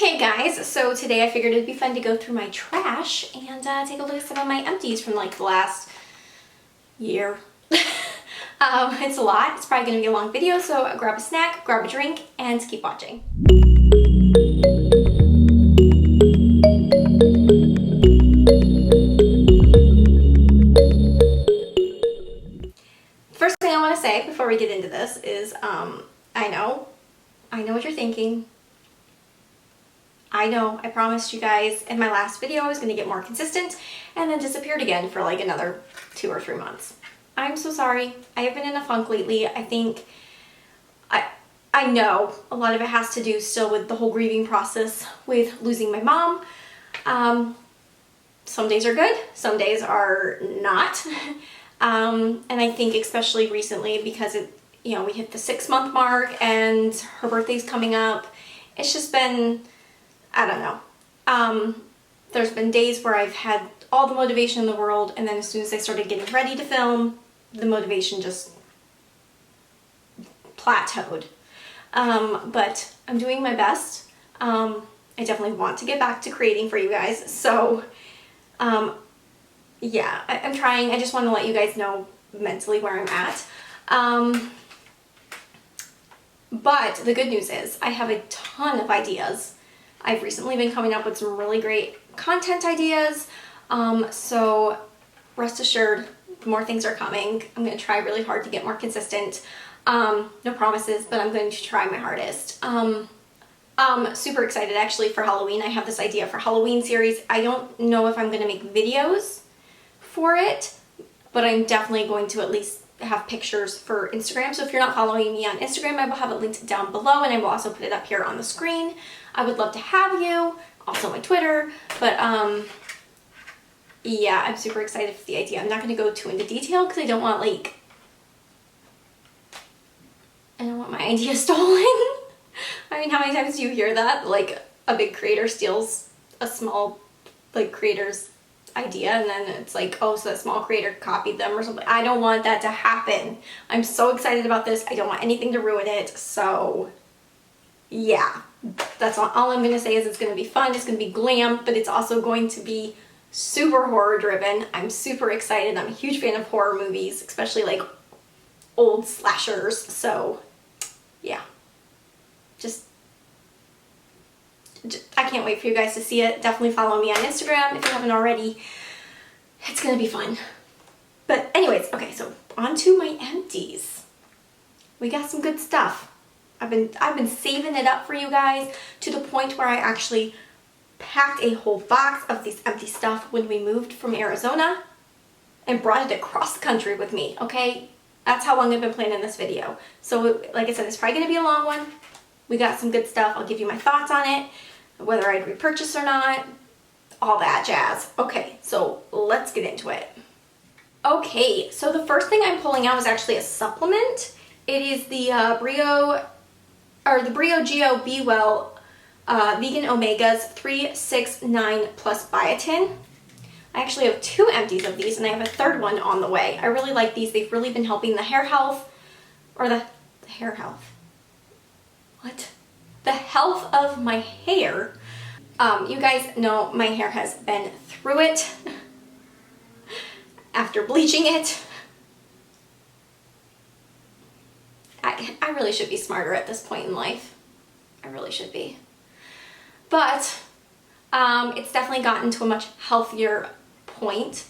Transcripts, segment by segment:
Hey guys, so today I figured it'd be fun to go through my trash and take a look at some of my empties from like the last year. It's a lot. It's probably going to be a long video, so grab a snack, grab a drink, and keep watching. First thing I want to say before we get into this is I know what you're thinking. I know, I promised you guys in my last video I was going to get more consistent and then disappeared again for like another 2 or 3 months. I'm so sorry. I have been in a funk lately. I think, I know a lot of it has to do still with the whole grieving process with losing my mom. Some days are good, some days are not. And I think especially recently because we hit the 6-month mark and her birthday's coming up. It's just been, I don't know. There's been days where I've had all the motivation in the world, and then as soon as I started getting ready to film, the motivation just plateaued. But I'm doing my best. I definitely want to get back to creating for you guys. So, yeah, I'm trying. I just want to let you guys know mentally where I'm at. But the good news is I have a ton of ideas. I've recently been coming up with some really great content ideas, so rest assured, more things are coming. I'm going to try really hard to get more consistent. No promises, but I'm going to try my hardest. Super excited actually for Halloween. I have this idea for Halloween series. I don't know if I'm going to make videos for it, but I'm definitely going to at least have pictures for Instagram. So if you're not following me on Instagram, I will have it linked down below, and I will also put it up here on the screen. I would love to have you, also my Twitter, but yeah, I'm super excited for the idea. I'm not going to go too into detail because I don't want my idea stolen. I mean, how many times do you hear that? Like a big creator steals a small creator's idea and then it's like, oh, so that small creator copied them or something. I don't want that to happen. I'm so excited about this. I don't want anything to ruin it. So yeah, that's all I'm going to say is it's going to be fun. It's going to be glam, but it's also going to be super horror driven. I'm super excited. I'm a huge fan of horror movies, especially like old slashers. So yeah, just I can't wait for you guys to see it. Definitely follow me on Instagram if you haven't already. It's gonna be fun. But anyways, okay, so on to my empties. We got some good stuff. I've been saving it up for you guys to the point where I actually packed a whole box of this empty stuff when we moved from Arizona and brought it across the country with me, okay? That's how long I've been planning this video. So like I said, it's probably gonna be a long one. We got some good stuff. I'll give you my thoughts on it, whether I'd repurchase or not, all that jazz. Okay, so let's get into it. Okay, so the first thing I'm pulling out is actually a supplement. It is the Brio Geo Be Well Vegan Omegas 3, 6, 9 plus biotin. I actually have 2 empties of these and I have a third one on the way. I really like these. They've really been helping the hair health, or the hair health. What? The health of my hair. You guys know my hair has been through it after bleaching it. I really should be smarter at this point in life. I really should be. But it's definitely gotten to a much healthier point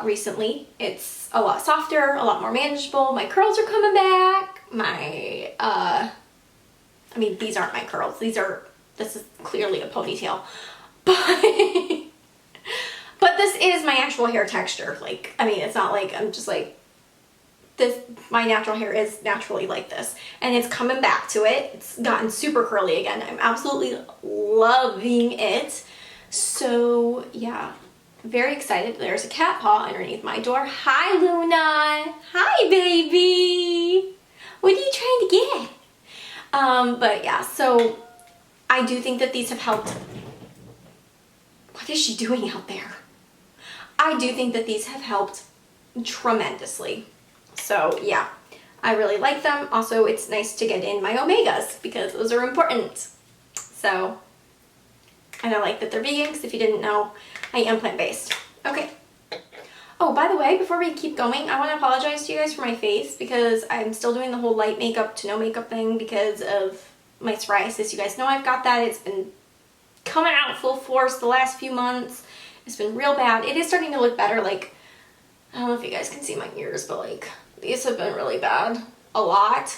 recently. It's a lot softer, a lot more manageable. My curls are coming back. I mean, these aren't my curls. This is clearly a ponytail. But this is my actual hair texture. Like, I mean, it's not like I'm just like this. My natural hair is naturally like this. And it's coming back to it. It's gotten super curly again. I'm absolutely loving it. So, yeah. Very excited. There's a cat paw underneath my door. Hi, Luna. Hi, baby. What are you trying to get? But yeah, so I do think that these have helped. What is she doing out there? I do think that these have helped tremendously. So yeah, I really like them. Also, it's nice to get in my omegas because those are important. So And I like that they're vegan because if you didn't know, I am plant-based. Okay. Oh, by the way, before we keep going, I want to apologize to you guys for my face because I'm still doing the whole light makeup to no makeup thing because of my psoriasis. You guys know I've got that. It's been coming out full force the last few months. It's been real bad. It is starting to look better. Like, I don't know if you guys can see my ears, but like, these have been really bad. A lot.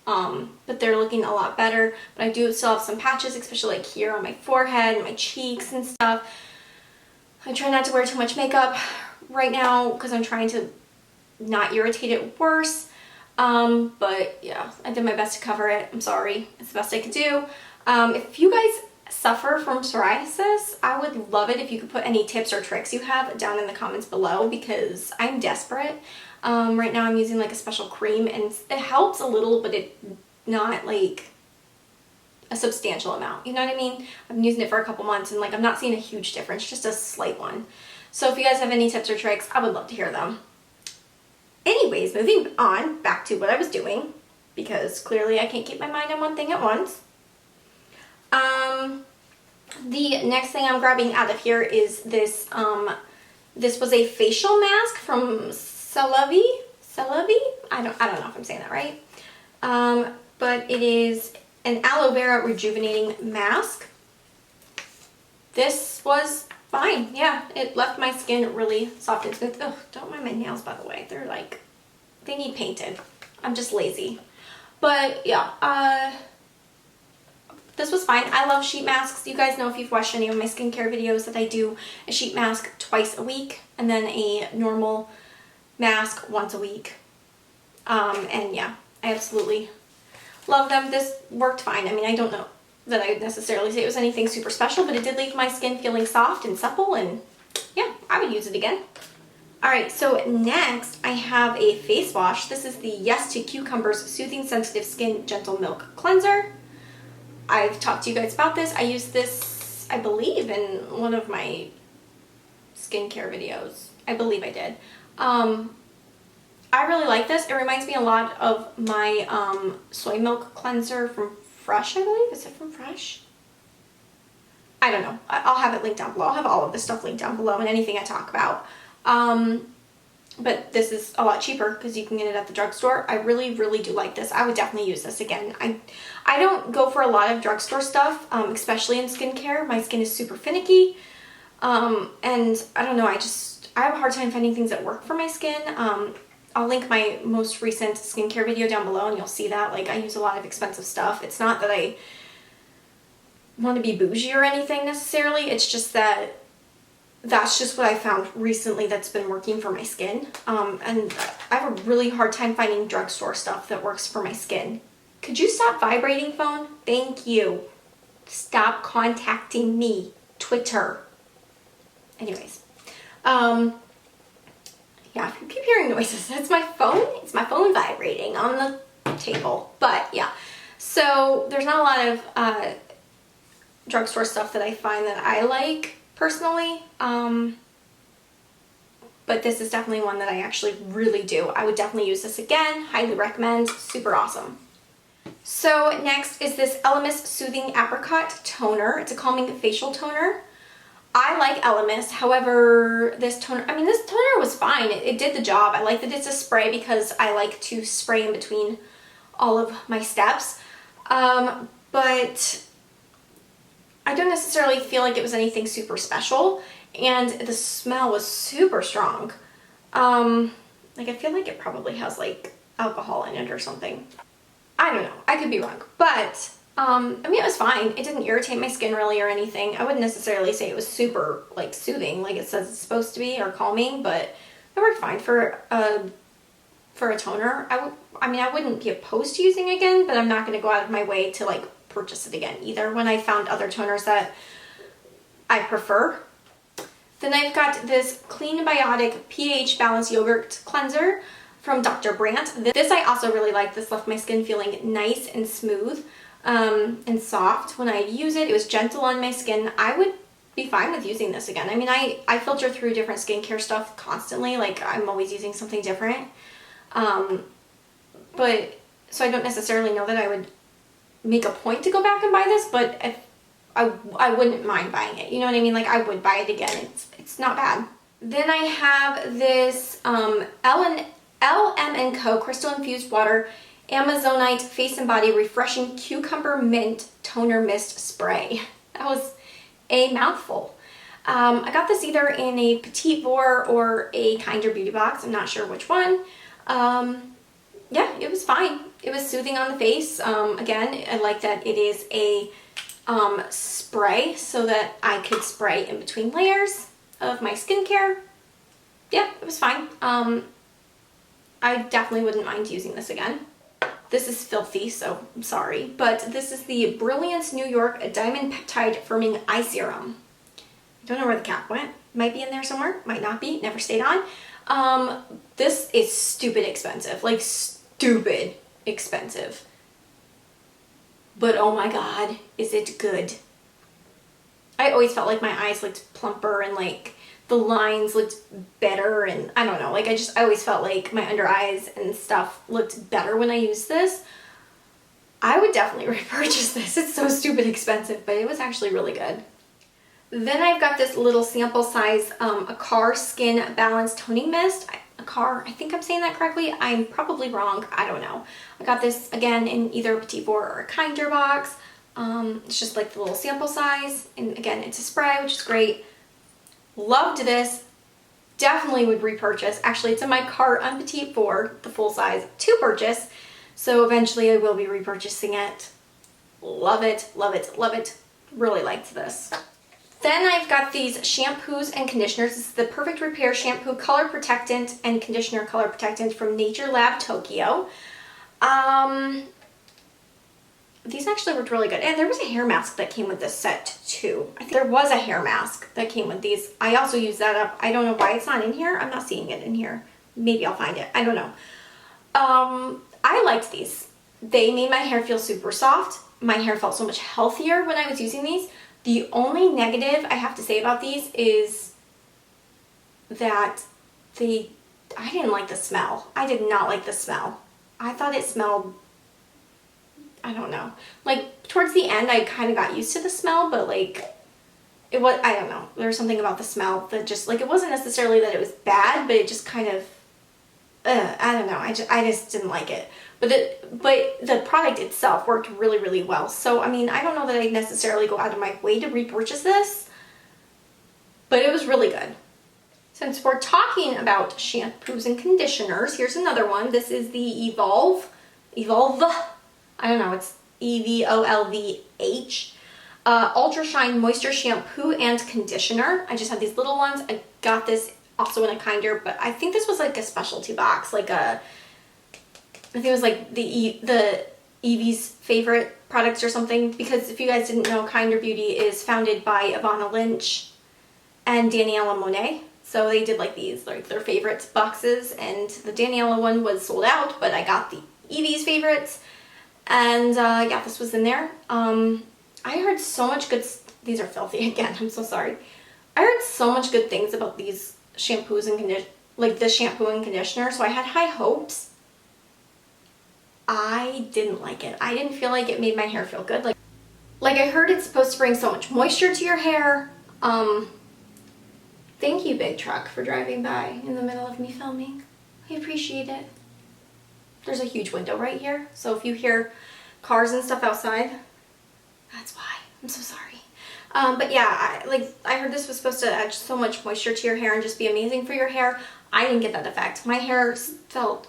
But they're looking a lot better. But I do still have some patches, especially like here on my forehead and my cheeks and stuff. I try not to wear too much makeup right now because I'm trying to not irritate it worse. But yeah, I did my best to cover it. I'm sorry. It's the best I could do. If you guys suffer from psoriasis, I would love it if you could put any tips or tricks you have down in the comments below because I'm desperate. Right now I'm using like a special cream and it helps a little, but it's not like a substantial amount. You know what I mean? I've been using it for a couple months and like I'm not seeing a huge difference, just a slight one. So if you guys have any tips or tricks, I would love to hear them. Anyways, moving on back to what I was doing because clearly I can't keep my mind on one thing at once. The next thing I'm grabbing out of here is this, this was a facial mask from Celavi? I don't know if I'm saying that right. But it is an aloe vera rejuvenating mask. This was fine. Yeah, it left my skin really soft and smooth. Ugh, don't mind my nails, by the way. They're like, they need painted. I'm just lazy. But yeah, this was fine. I love sheet masks. You guys know if you've watched any of my skincare videos that I do a sheet mask twice a week and then a normal mask once a week. And yeah, I absolutely love them. This worked fine. I mean, I don't know that I would necessarily say it was anything super special, but it did leave my skin feeling soft and supple, and yeah, I would use it again. Alright, so next I have a face wash. This is the Yes to Cucumbers Soothing Sensitive Skin Gentle Milk Cleanser. I've talked to you guys about this. I used this, I believe, in one of my skincare videos. I believe I did. I really like this. It reminds me a lot of my soy milk cleanser from Fresh, I believe. Is it from Fresh? I don't know. I'll have it linked down below. I'll have all of this stuff linked down below and anything I talk about. But this is a lot cheaper because you can get it at the drugstore. I really, really do like this. I would definitely use this again. I don't go for a lot of drugstore stuff, especially in skincare. My skin is super finicky. And I don't know, I have a hard time finding things that work for my skin. I'll link my most recent skincare video down below and you'll see that. Like, I use a lot of expensive stuff. It's not that I want to be bougie or anything necessarily. It's just that that's just what I found recently that's been working for my skin. And I have a really hard time finding drugstore stuff that works for my skin. Could you stop vibrating, phone? Thank you. Stop contacting me. Twitter. Anyways. Yeah, if you keep hearing noises, that's my phone. It's my phone vibrating on the table. But yeah, so there's not a lot of drugstore stuff that I find that I like personally. But this is definitely one that I actually really do. I would definitely use this again. Highly recommend. Super awesome. So next is this Elemis Soothing Apricot Toner. It's a calming facial toner. I like Elemis, however, this toner was fine. It did the job. I like that it's a spray because I like to spray in between all of my steps. But I don't necessarily feel like it was anything super special, and the smell was super strong. Like, I feel like it probably has like alcohol in it or something. I don't know. I could be wrong, but I mean, it was fine. It didn't irritate my skin really or anything. I wouldn't necessarily say it was super, like, soothing like it says it's supposed to be or calming, but it worked fine for a toner. I mean, I wouldn't be opposed to using it again, but I'm not going to go out of my way to, like, purchase it again either when I found other toners that I prefer. Then I've got this Clean Biotic pH Balanced Yogurt Cleanser from Dr. Brandt. This I also really like. This left my skin feeling nice and smooth. And soft when I use it. It was gentle on my skin. I would be fine with using this again. I mean, I filter through different skincare stuff constantly. Like, I'm always using something different. But, so I don't necessarily know that I would make a point to go back and buy this, but if I wouldn't mind buying it. You know what I mean? Like I would buy it again. It's not bad. Then I have this LM & Co. Crystal Infused Water Amazonite Face and Body Refreshing Cucumber Mint Toner Mist Spray. That was a mouthful. I got this either in a Petite Vour or a Kinder Beauty box. I'm not sure which one. Yeah, it was fine. It was soothing on the face. Again, I like that it is a spray so that I could spray in between layers of my skincare. Yeah, it was fine. I definitely wouldn't mind using this again. This is filthy, so I'm sorry. But this is the Brilliance New York Diamond Peptide Firming Eye Serum. I don't know where the cap went. Might be in there somewhere. Might not be. Never stayed on. This is stupid expensive. Like, stupid expensive. But oh my god, is it good. I always felt like my eyes looked plumper and like the lines looked better, and I don't know, like I always felt like my under eyes and stuff looked better when I used this. I would definitely repurchase this. It's so stupid expensive, but it was actually really good. Then I've got this little sample size Akar Skin Balance Toning Mist. I think I'm saying that correctly. I'm probably wrong. I don't know. I got this again in either a Petite Vour or a Kinder box. It's just like the little sample size, and again it's a spray, which is great. Loved this. Definitely would repurchase. Actually, it's in my cart on Petite Vour, the full size, to purchase. So eventually I will be repurchasing it. Love it, love it, love it. Really liked this. Then I've got these shampoos and conditioners. This is the Perfect Repair Shampoo Color Protectant and Conditioner Color Protectant from Nature Lab Tokyo. These actually worked really good. And there was a hair mask that came with this set too. I think there was a hair mask that came with these. I also used that up. I don't know why it's not in here. I'm not seeing it in here. Maybe I'll find it. I don't know. I liked these. They made my hair feel super soft. My hair felt so much healthier when I was using these. The only negative I have to say about these is that I didn't like the smell. I did not like the smell. I thought it smelled, I don't know. Like towards the end I kind of got used to the smell, but like it was, I don't know. There was something about the smell that just like, it wasn't necessarily that it was bad, but it just kind of, I don't know. I just didn't like it. But the product itself worked really, really well. So, I mean, I don't know that I'd necessarily go out of my way to repurchase this, but it was really good. Since we're talking about shampoos and conditioners, here's another one. This is the Evolve, I don't know, it's EVOLVH, Ultra Shine Moisture Shampoo and Conditioner. I just have these little ones. I got this also in a Kinder, but I think this was like a specialty box, like a, I think it was like the Evie's favorite products or something, because if you guys didn't know, Kinder Beauty is founded by Ivana Lynch and Daniela Monet. So they did like these, like their favorites boxes, and the Daniela one was sold out, but I got the Evie's favorites, and yeah, this was in there. I heard so much good, these are filthy again, I'm so sorry. I heard so much good things about these shampoos and like the shampoo and conditioner, so I had high hopes. I didn't like it. I didn't feel like it made my hair feel good. Like I heard it's supposed to bring so much moisture to your hair. Thank you, big truck, for driving by in the middle of me filming. I appreciate it. There's a huge window right here, so if you hear cars and stuff outside, that's why. I'm so sorry. But yeah, I heard this was supposed to add so much moisture to your hair and just be amazing for your hair. I didn't get that effect. My hair felt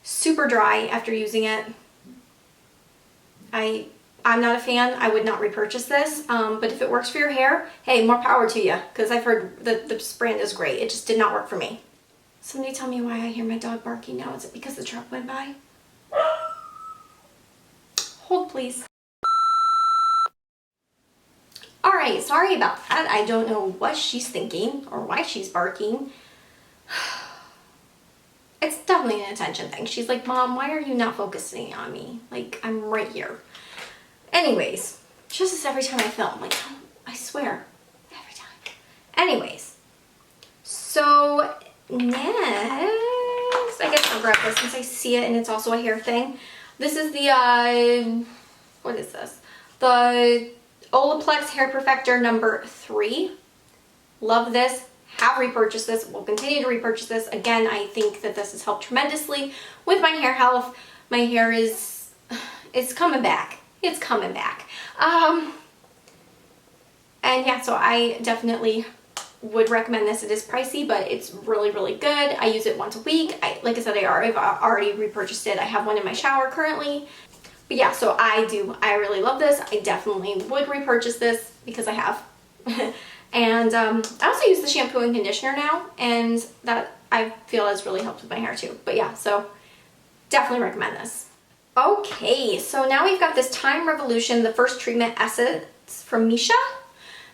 super dry after using it. I'm not a fan. I would not repurchase this, but if it works for your hair, hey, more power to you, because I've heard that this brand is great. It just did not work for me. Somebody tell me why I hear my dog barking now. Is it because the truck went by? Hold, please. Alright, sorry about that. I don't know what she's thinking or why she's barking. It's definitely an attention thing. She's like, Mom, why are you not focusing on me? Like, I'm right here. Anyways, just as every time I film, like, I swear, every time. Anyways, so next, I guess I'll grab this since I see it and it's also a hair thing. This is the, what is this? The Olaplex Hair Perfector number 3. Love this. Have repurchased this. Will continue to repurchase this. Again, I think that this has helped tremendously with my hair health. My hair is coming back. It's coming back. And yeah, so I definitely would recommend this. It is pricey, but it's really, really good. I use it once a week. Like I said, I've already repurchased it. I have one in my shower currently. But yeah, so I really love this. I definitely would repurchase this because I have. And I also use the shampoo and conditioner now, and that I feel has really helped with my hair too. But yeah, so definitely recommend this. Okay, so now we've got this Time Revolution, the First Treatment Essence from Misha.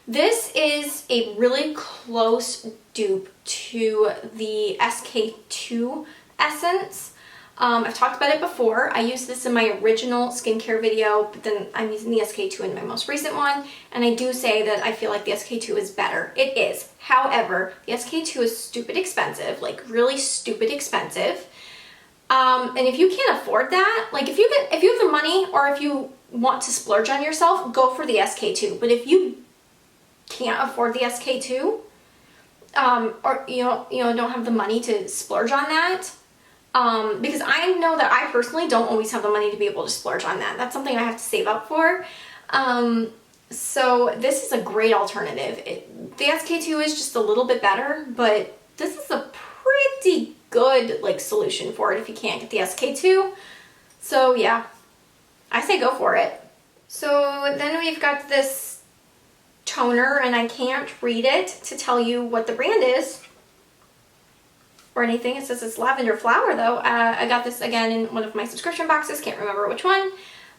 This is a really close dupe to the SK2 essence. I've talked about it before. I used this in my original skincare video, but then I'm using the SK2 in my most recent one, and I do say that I feel like the SK2 is better. It is. However, the SK2 is stupid expensive, like really stupid expensive. And if you can't afford that, like if you have the money or if you want to splurge on yourself, go for the SK2. But if you can't afford the SK2, or you don't have the money to splurge on that, because I know that I personally don't always have the money to be able to splurge on that. That's something I have to save up for. So this is a great alternative. The SK2 is just a little bit better, but this is a pretty good like solution for it if you can't get the SK2. So yeah, I say go for it. So then we've got this toner, and I can't read it to tell you what the brand is or anything. It says it's lavender flower though. I got this again in one of my subscription boxes, can't remember which one.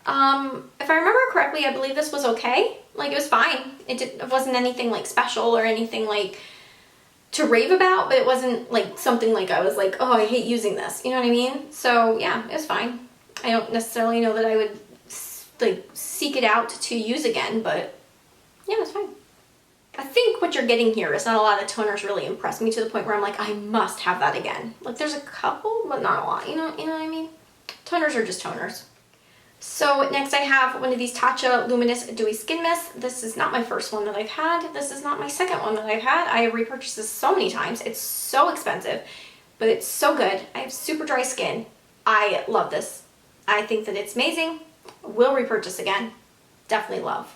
If I remember correctly, I believe this was okay. Like, it was fine. It wasn't anything like special or anything like to rave about, but it wasn't like something like I was like, oh, I hate using this. You know what I mean? So yeah, it was fine. I don't necessarily know that I would like seek it out to use again, but yeah, it was fine. I think what you're getting here is not a lot of toners really impress me to the point where I'm like, I must have that again. Like, there's a couple, but not a lot. You know what I mean? Toners are just toners. So next I have one of these Tatcha Luminous Dewy Skin Mist. This is not my first one that I've had. This is not my second one that I've had. I have repurchased this so many times. It's so expensive, but it's so good. I have super dry skin. I love this. I think that it's amazing. Will repurchase again. Definitely love.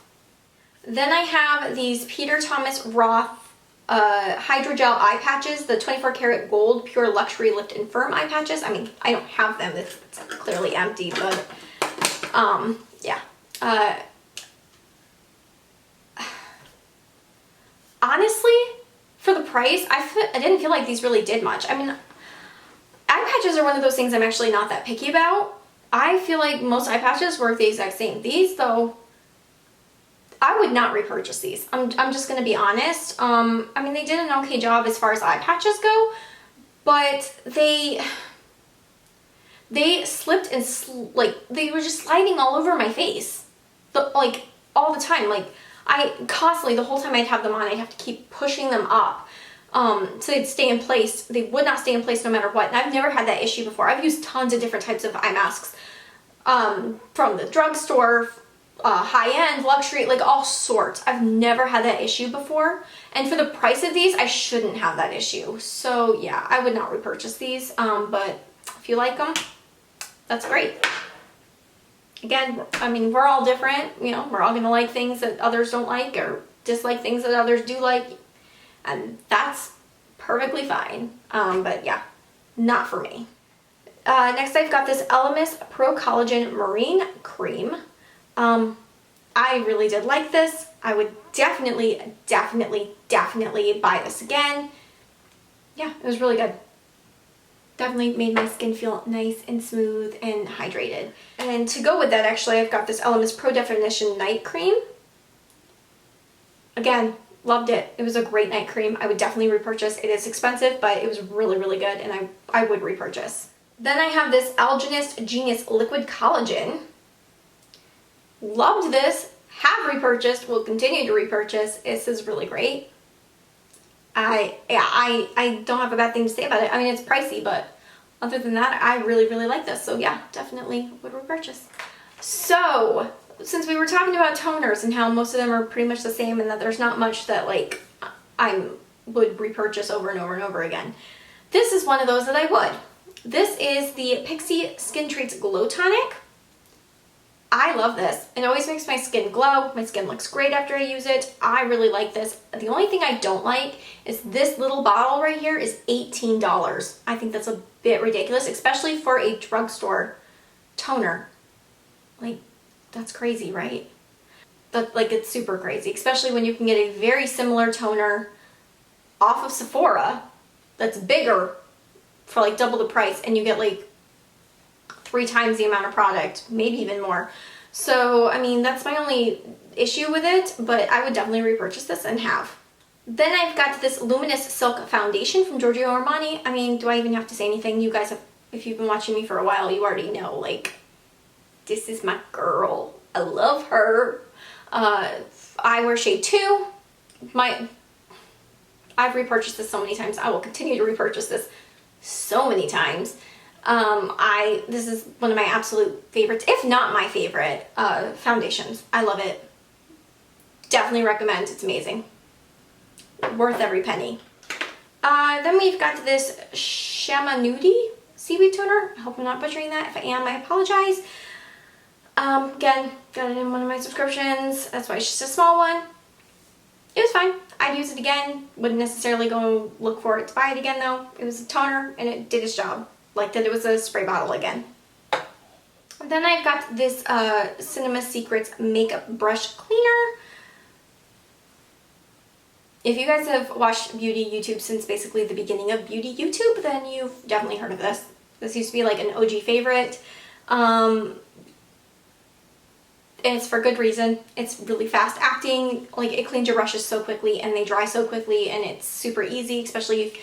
Then I have these Peter Thomas Roth Hydrogel eye patches, the 24 karat gold pure luxury lift and firm eye patches. I mean, I don't have them. It's clearly empty, but yeah. Honestly, for the price, I didn't feel like these really did much. I mean, eye patches are one of those things I'm actually not that picky about. I feel like most eye patches work the exact same. These, though, I would not repurchase these. I'm just going to be honest. I mean, they did an okay job as far as eye patches go, but they slipped and like they were just sliding all over my face, like all the time. Like I constantly, the whole time I'd have them on, I'd have to keep pushing them up so they'd stay in place. They would not stay in place no matter what. And I've never had that issue before. I've used tons of different types of eye masks from the drugstore, high-end, luxury, like all sorts. I've never had that issue before. And for the price of these, I shouldn't have that issue. So yeah, I would not repurchase these. But if you like them, that's great. Again, I mean, we're all different. You know, we're all going to like things that others don't like or dislike things that others do like. And that's perfectly fine. But yeah, not for me. Next, I've got this Elemis Pro Collagen Marine Cream. I really did like this. I would definitely buy this again. Yeah, it was really good. Definitely made my skin feel nice and smooth and hydrated. And to go with that, actually, I've got this Elemis Pro Definition Night Cream. Again, loved it. It was a great night cream. I would definitely repurchase. It is expensive, but it was really, really good, and I would repurchase. Then I have this Algenist Genius Liquid Collagen. Loved this. Have repurchased. Will continue to repurchase. This is really great. I don't have a bad thing to say about it. I mean, it's pricey, but other than that, I really, really like this. So yeah, definitely would repurchase. So since we were talking about toners and how most of them are pretty much the same and that there's not much that like I would repurchase over and over and over again, this is one of those that I would. This is the Pixi Skin Treats Glow Tonic. I love this. It always makes my skin glow. My skin looks great after I use it. I really like this. The only thing I don't like is this little bottle right here is $18. I think that's a bit ridiculous, especially for a drugstore toner. Like, that's crazy, right? But like, it's super crazy, especially when you can get a very similar toner off of Sephora that's bigger for like double the price, and you get like 3 times the amount of product, maybe even more. So, I mean, that's my only issue with it, but I would definitely repurchase this and have. Then I've got this Luminous Silk Foundation from Giorgio Armani. I mean, do I even have to say anything? You guys have, if you've been watching me for a while, you already know, like, this is my girl. I love her. I wear shade 2. I've repurchased this so many times. I will continue to repurchase this so many times. This is one of my absolute favorites, if not my favorite, foundations. I love it. Definitely recommend. It's amazing. Worth every penny. Then we've got this Shamanudi seaweed toner. I hope I'm not butchering that. If I am, I apologize. Again, got it in one of my subscriptions. That's why it's just a small one. It was fine. I'd use it again. Wouldn't necessarily go look for it to buy it again though. It was a toner and it did its job. Like that it was a spray bottle again. And then I've got this Cinema Secrets Makeup Brush Cleaner. If you guys have watched beauty YouTube since basically the beginning of beauty YouTube, then you've definitely heard of this. This used to be like an OG favorite. And it's for good reason. It's really fast acting. Like, it cleans your brushes so quickly and they dry so quickly, and it's super easy, especially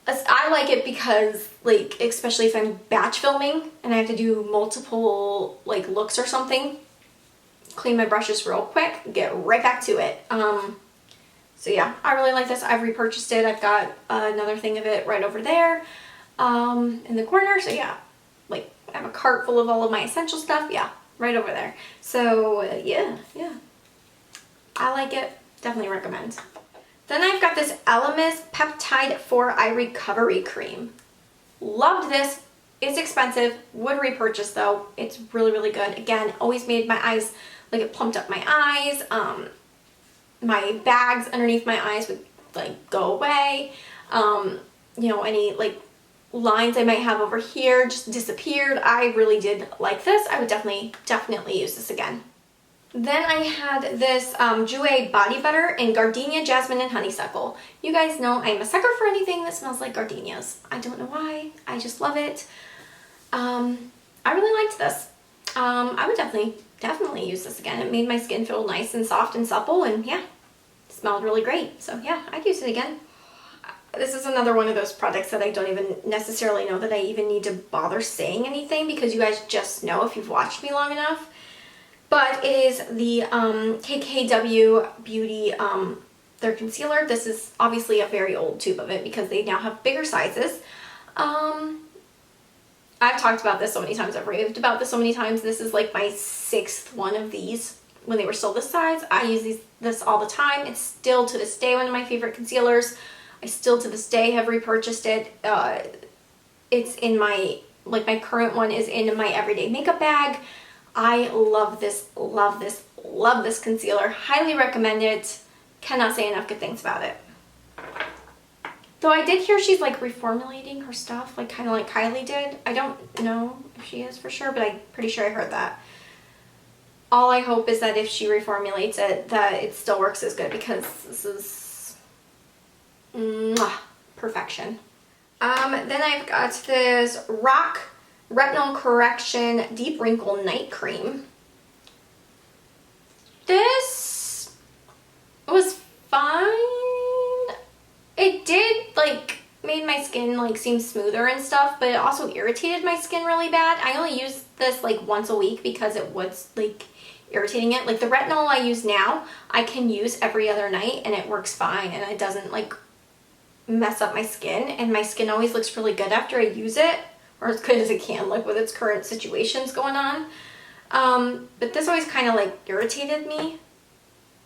I like it because, like, especially if I'm batch filming and I have to do multiple like looks or something, clean my brushes real quick, get right back to it. So yeah, I really like this. I've repurchased it. I've got another thing of it right over there in the corner. So yeah, like, I have a cart full of all of my essential stuff. Yeah, right over there. So yeah. I like it. Definitely recommend. Then I've got this Elemis Peptide 4 Eye Recovery Cream. Loved this. It's expensive. Would repurchase though. It's really, really good. Again, always made my eyes, like, it plumped up my eyes. My bags underneath my eyes would like go away. You know, any like lines I might have over here just disappeared. I really did like this. I would definitely use this again. Then I had this Jouer Body Butter in Gardenia, Jasmine, and Honeysuckle. You guys know I'm a sucker for anything that smells like gardenias. I don't know why. I just love it. I really liked this. I would definitely use this again. It made my skin feel nice and soft and supple, and yeah, it smelled really great. So yeah, I'd use it again. This is another one of those products that I don't even necessarily know that I even need to bother saying anything, because you guys just know if you've watched me long enough. But it is the KKW Beauty, their concealer. This is obviously a very old tube of it because they now have bigger sizes. I've talked about this so many times. I've raved about this so many times. This is like my 6th one of these when they were still this size. I use this all the time. It's still to this day one of my favorite concealers. I still to this day have repurchased it. It's in my, like, my current one is in my everyday makeup bag. I love this, love this, love this concealer. Highly recommend it. Cannot say enough good things about it. Though I did hear she's like reformulating her stuff, like kind of like Kylie did. I don't know if she is for sure, but I'm pretty sure I heard that. All I hope is that if she reformulates it, that it still works as good, because this is perfection. Then I've got this Rock Retinol Correction Deep Wrinkle Night Cream. This was fine. It did, like, made my skin, like, seem smoother and stuff, but it also irritated my skin really bad. I only use this, like, once a week because it was, like, irritating it. Like, the retinol I use now, I can use every other night and it works fine, and it doesn't, like, mess up my skin, and my skin always looks really good after I use it, or as good as it can, like with its current situations going on. But this always kind of like irritated me.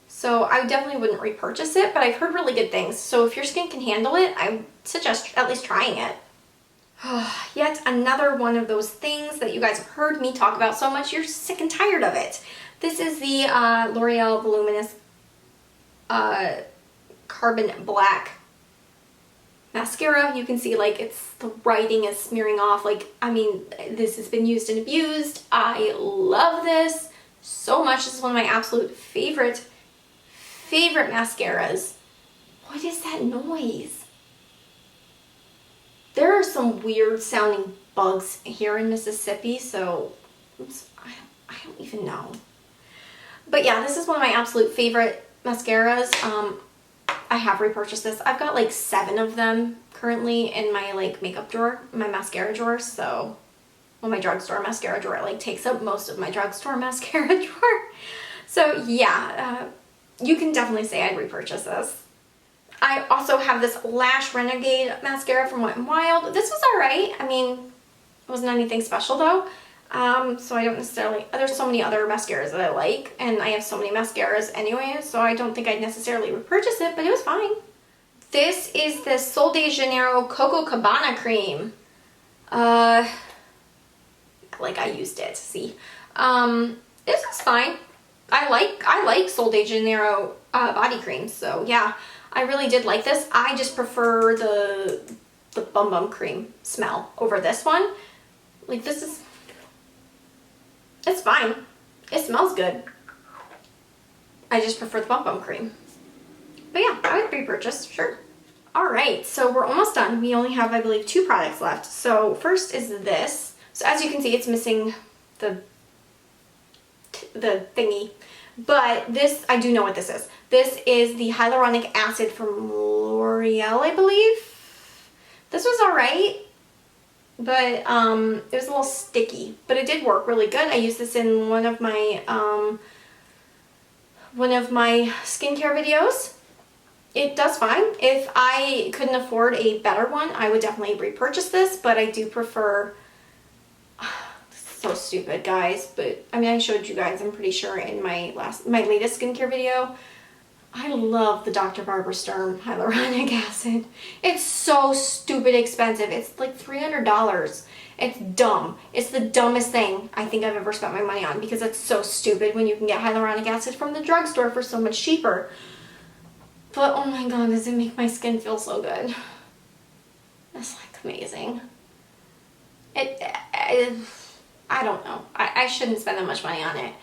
So I definitely wouldn't repurchase it, but I've heard really good things. So if your skin can handle it, I would suggest at least trying it. Yet another one of those things that you guys have heard me talk about so much, you're sick and tired of it. This is the L'Oreal Voluminous Carbon Black mascara. You can see like the writing is smearing off. Like, I mean, this has been used and abused. I love this so much. This is one of my absolute favorite mascaras. What is that noise? There are some weird sounding bugs here in Mississippi, so oops, I don't even know. But yeah, this is one of my absolute favorite mascaras. I have repurchased this. I've got like 7 of them currently in my like makeup drawer, my mascara drawer. So, well, my drugstore mascara drawer. It like takes up most of my drugstore mascara drawer. So yeah, you can definitely say I'd repurchase this. I also have this Lash Renegade mascara from Wet n Wild. This was alright. I mean, it wasn't anything special though. So I don't necessarily, there's so many other mascaras that I like, and I have so many mascaras anyway, so I don't think I'd necessarily repurchase it, but it was fine. This is the Sol de Janeiro Coco Cabana cream. Like I used it, see. This is fine. I like Sol de Janeiro body cream, so yeah, I really did like this. I just prefer the Bum Bum cream smell over this one. Like, this is, it's fine. It smells good. I just prefer the Bum Bum cream. But yeah, I would repurchase, sure. Alright, so we're almost done. We only have, I believe, 2 products left. So first is this. So as you can see, it's missing the thingy. But this, I do know what this is. This is the hyaluronic acid from L'Oreal, I believe. This was alright. But it was a little sticky, but it did work really good. I used this in one of my skincare videos. It does fine. If I couldn't afford a better one, I would definitely repurchase this, but I do prefer, so stupid guys, but I mean, I showed you guys, I'm pretty sure, in my latest skincare video. I love the Dr. Barbara Sturm hyaluronic acid. It's so stupid expensive. It's like $300. It's dumb. It's the dumbest thing I think I've ever spent my money on, because it's so stupid when you can get hyaluronic acid from the drugstore for so much cheaper. But oh my god, does it make my skin feel so good. It's like amazing. I don't know. I shouldn't spend that much money on it.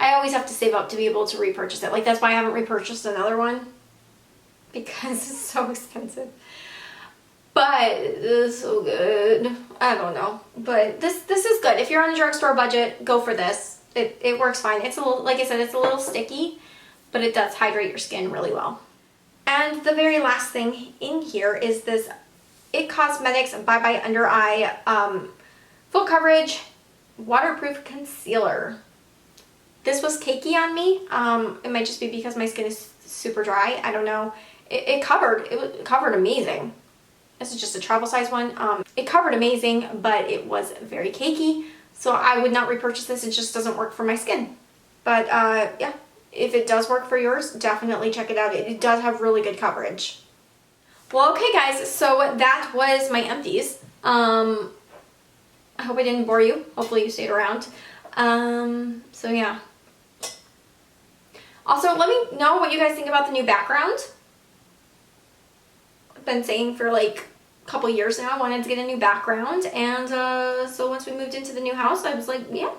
I always have to save up to be able to repurchase it. Like, that's why I haven't repurchased another one, because it's so expensive. But it's so good. I don't know. But this is good. If you're on a drugstore budget, go for this. It works fine. It's a little, like I said, it's a little sticky, but it does hydrate your skin really well. And the very last thing in here is this IT Cosmetics Bye Bye Under Eye Full Coverage Waterproof Concealer. This was cakey on me. It might just be because my skin is super dry. I don't know. It covered amazing. This is just a travel size one. It covered amazing, but it was very cakey. So I would not repurchase this. It just doesn't work for my skin. But yeah, if it does work for yours, definitely check it out. It does have really good coverage. Well, okay guys, so that was my empties. I hope I didn't bore you. Hopefully you stayed around. So yeah. Also, let me know what you guys think about the new background. I've been saying for like a couple years now I wanted to get a new background, and so once we moved into the new house, I was like, yeah,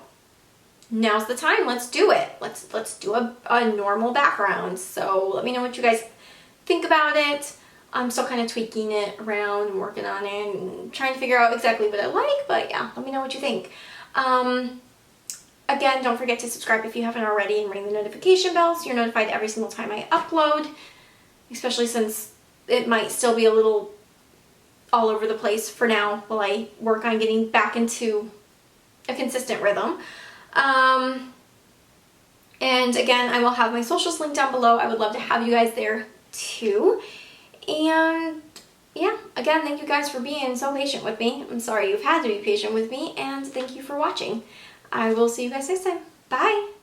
now's the time. Let's do it. Let's do a normal background. So let me know what you guys think about it. I'm still kind of tweaking it around and working on it and trying to figure out exactly what I like, but yeah, let me know what you think. Again, don't forget to subscribe if you haven't already, and ring the notification bell so you're notified every single time I upload, especially since it might still be a little all over the place for now while I work on getting back into a consistent rhythm. And again, I will have my socials linked down below. I would love to have you guys there too. And yeah, again, thank you guys for being so patient with me. I'm sorry you've had to be patient with me, and thank you for watching. I will see you guys next time. Bye!